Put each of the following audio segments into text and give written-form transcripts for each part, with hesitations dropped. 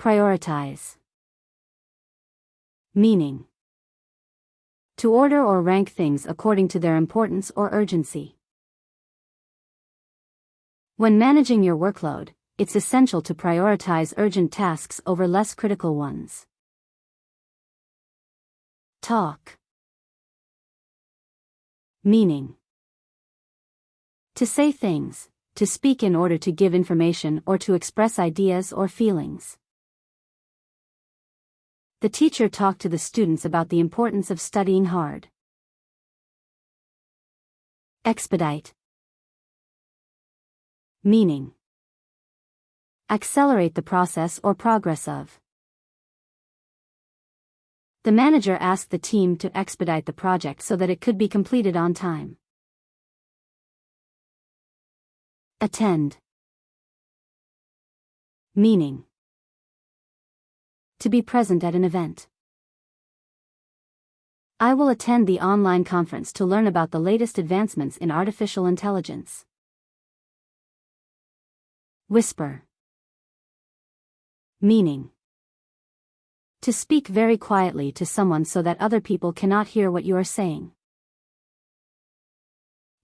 Prioritize. Meaning: to order or rank things according to their importance or urgency. When managing your workload, it's essential to prioritize urgent tasks over less critical ones. Talk. Meaning: to say things, to speak in order to give information or to express ideas or feelings. The teacher talked to the students about the importance of studying hard. Expedite. Meaning: accelerate the process or progress of. The manager asked the team to expedite the project so that it could be completed on time. Attend. Meaning: to be present at an event. I will attend the online conference to learn about the latest advancements in artificial intelligence. Whisper. Meaning: to speak very quietly to someone so that other people cannot hear what you are saying.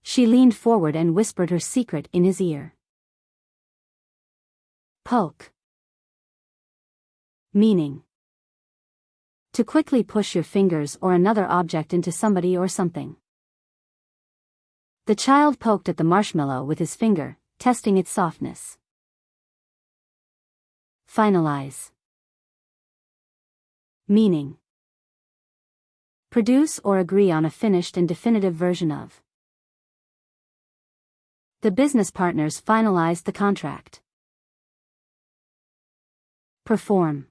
She leaned forward and whispered her secret in his ear. Poke. Meaning: to quickly push your fingers or another object into somebody or something. The child poked at the marshmallow with his finger, testing its softness. Finalize. Meaning: produce or agree on a finished and definitive version of. The business partners finalized the contract. Perform.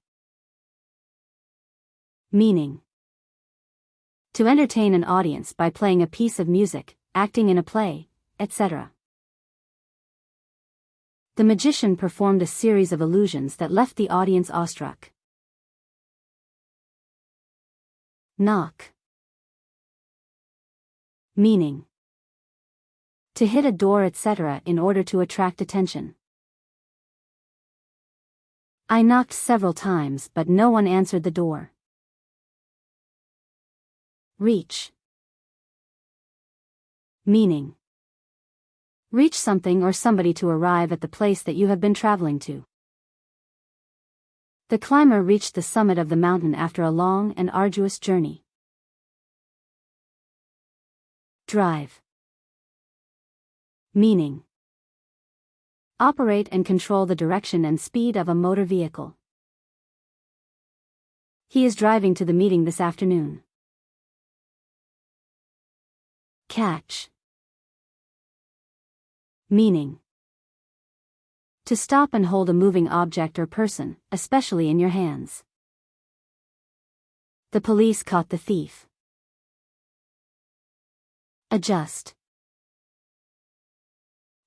Meaning: to entertain an audience by playing a piece of music, acting in a play, etc. The magician performed a series of illusions that left the audience awestruck. Knock. Meaning: to hit a door, etc. in order to attract attention. I knocked several times but no one answered the door. Reach. Meaning: reach something or somebody to arrive at the place that you have been traveling to. The climber reached the summit of the mountain after a long and arduous journey. Drive. Meaning: operate and control the direction and speed of a motor vehicle. He is driving to the meeting this afternoon. Catch. Meaning: to stop and hold a moving object or person, especially in your hands. The police caught the thief. Adjust.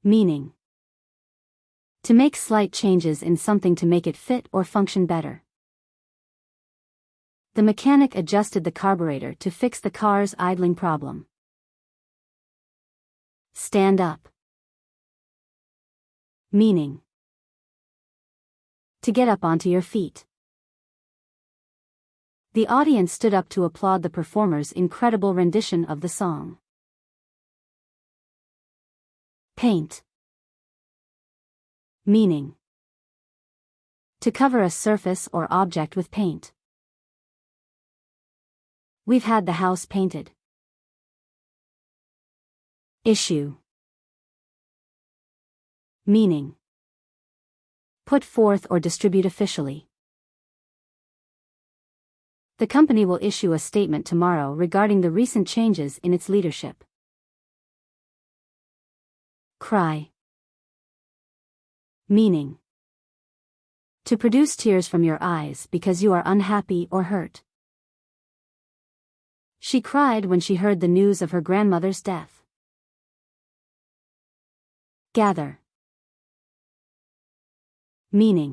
Meaning: to make slight changes in something to make it fit or function better. The mechanic adjusted the carburetor to fix the car's idling problem. Stand up. Meaning: to get up onto your feet. The audience stood up to applaud the performer's incredible rendition of the song. Paint. Meaning: to cover a surface or object with paint. We've had the house painted. Issue. Meaning: put forth or distribute officially. The company will issue a statement tomorrow regarding the recent changes in its leadership. Cry. Meaning: to produce tears from your eyes because you are unhappy or hurt. She cried when she heard the news of her grandmother's death. Gather. Meaning: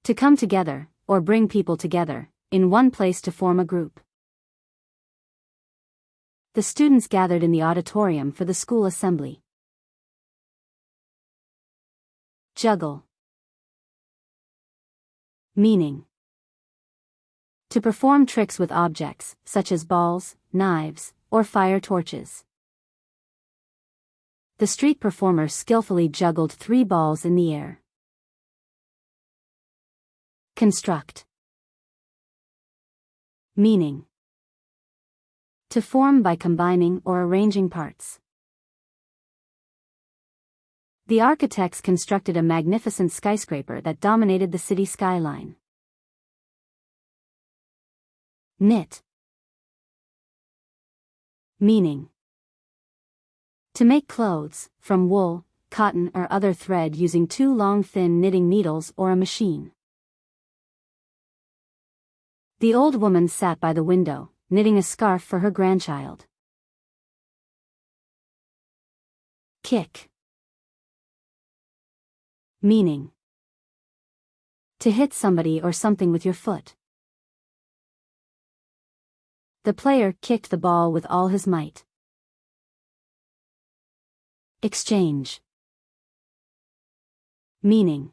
to come together, or bring people together, in one place to form a group. The students gathered in the auditorium for the school assembly. Juggle. Meaning: to perform tricks with objects, such as balls, knives, or fire torches. The street performer skillfully juggled 3 balls in the air. Construct. Meaning: to form by combining or arranging parts. The architects constructed a magnificent skyscraper that dominated the city skyline. Knit. Meaning: to make clothes, from wool, cotton or other thread using 2 long thin knitting needles or a machine. The old woman sat by the window, knitting a scarf for her grandchild. Kick. Meaning: to hit somebody or something with your foot. The player kicked the ball with all his might. Exchange. Meaning: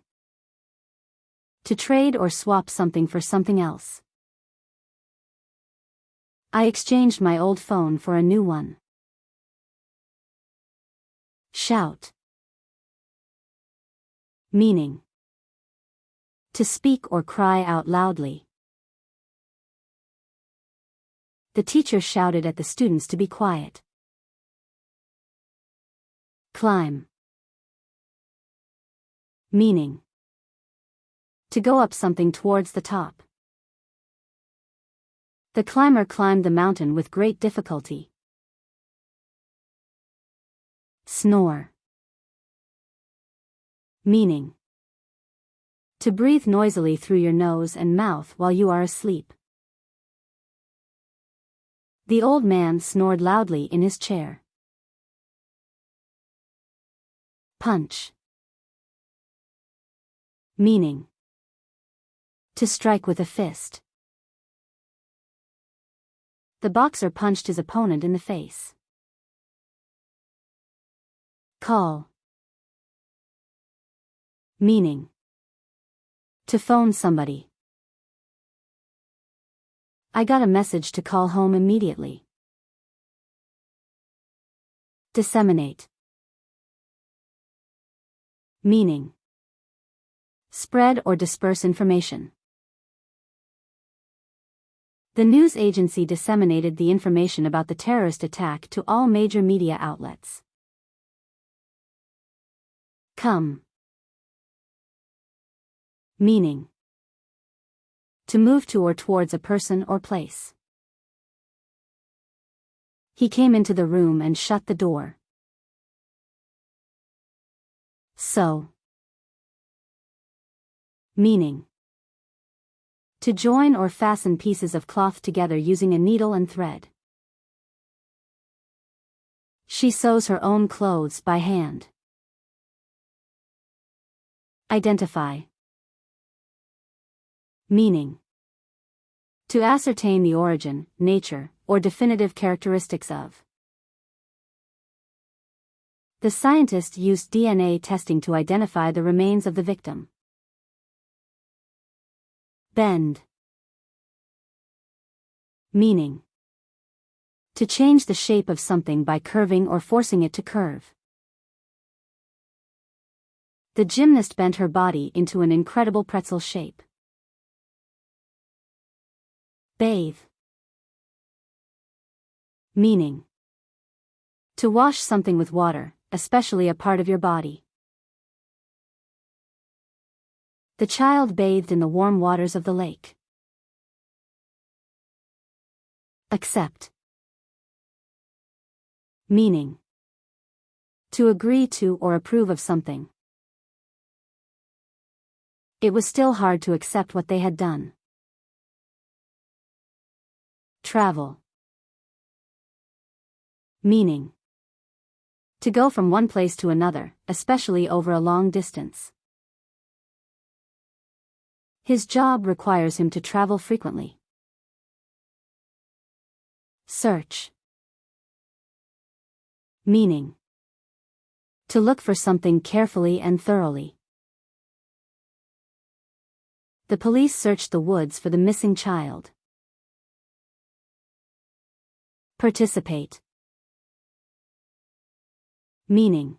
to trade or swap something for something else. I exchanged my old phone for a new one. Shout. Meaning: to speak or cry out loudly. The teacher shouted at the students to be quiet. Climb. Meaning: to go up something towards the top. The climber climbed the mountain with great difficulty. Snore. Meaning: to breathe noisily through your nose and mouth while you are asleep. The old man snored loudly in his chair. Punch. Meaning: to strike with a fist. The boxer punched his opponent in the face. Call. Meaning: to phone somebody. I got a message to call home immediately. Disseminate. Meaning: spread or disperse information. The news agency disseminated the information about the terrorist attack to all major media outlets. Come. Meaning: to move to or towards a person or place. He came into the room and shut the door. Sew. Meaning: to join or fasten pieces of cloth together using a needle and thread. She sews her own clothes by hand. Identify. Meaning: to ascertain the origin, nature, or definitive characteristics of. The scientist used DNA testing to identify the remains of the victim. Bend. Meaning: to change the shape of something by curving or forcing it to curve. The gymnast bent her body into an incredible pretzel shape. Bathe. Meaning: to wash something with water, especially a part of your body. The child bathed in the warm waters of the lake. Accept. Meaning: to agree to or approve of something. It was still hard to accept what they had done. Travel. Meaning: to go from one place to another, especially over a long distance. His job requires him to travel frequently. Search. Meaning: to look for something carefully and thoroughly. The police searched the woods for the missing child. Participate. Meaning: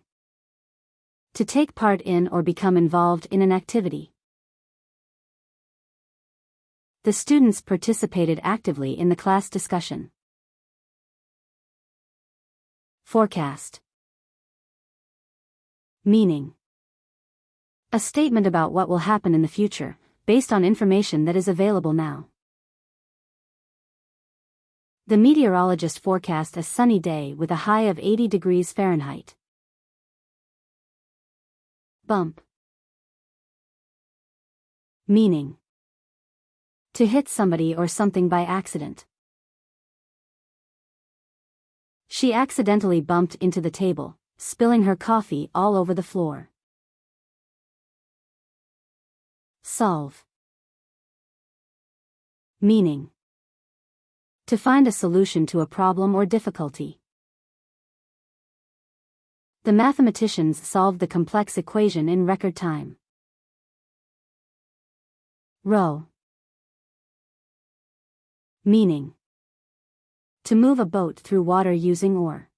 to take part in or become involved in an activity. The students participated actively in the class discussion. Forecast. Meaning: a statement about what will happen in the future, based on information that is available now. The meteorologist forecast a sunny day with a high of 80 degrees Fahrenheit. Bump. Meaning: to hit somebody or something by accident. She accidentally bumped into the table, spilling her coffee all over the floor. Solve. Meaning: to find a solution to a problem or difficulty. The mathematicians solved the complex equation in record time. Row. Meaning: to move a boat through water using oar.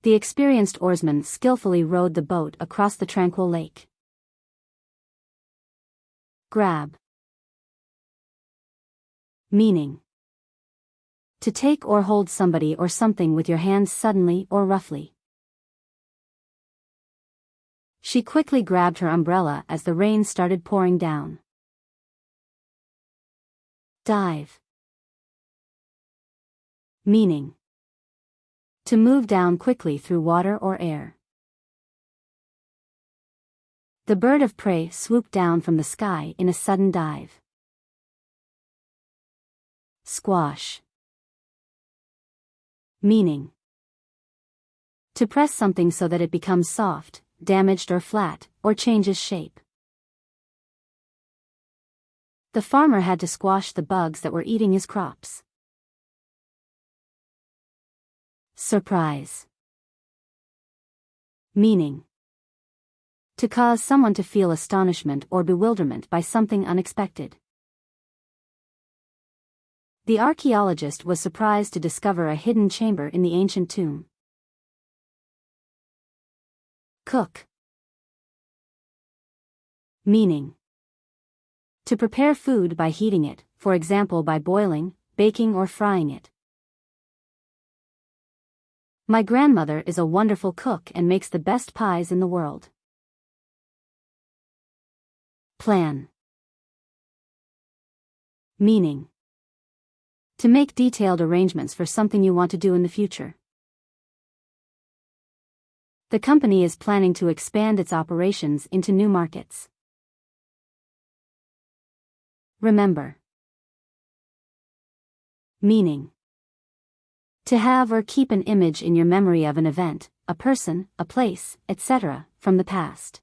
The experienced oarsman skillfully rowed the boat across the tranquil lake. Grab. Meaning: to take or hold somebody or something with your hands suddenly or roughly. She quickly grabbed her umbrella as the rain started pouring down. Dive. Meaning: to move down quickly through water or air. The bird of prey swooped down from the sky in a sudden dive. Squash. Meaning: to press something so that it becomes soft, damaged or flat, or changes shape. The farmer had to squash the bugs that were eating his crops. Surprise. Meaning: to cause someone to feel astonishment or bewilderment by something unexpected. The archaeologist was surprised to discover a hidden chamber in the ancient tomb. Cook. Meaning: to prepare food by heating it, for example by boiling, baking or frying it. My grandmother is a wonderful cook and makes the best pies in the world. Plan. Meaning: to make detailed arrangements for something you want to do in the future. The company is planning to expand its operations into new markets. Remember. Meaning: to have or keep an image in your memory of an event, a person, a place, etc., from the past.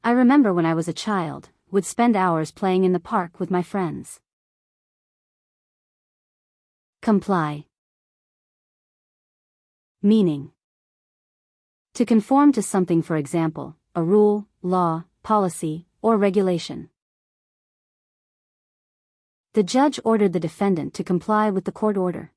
I remember when I was a child, would spend hours playing in the park with my friends. Comply. Meaning: to conform to something, for example, a rule, law, policy, or regulation. The judge ordered the defendant to comply with the court order.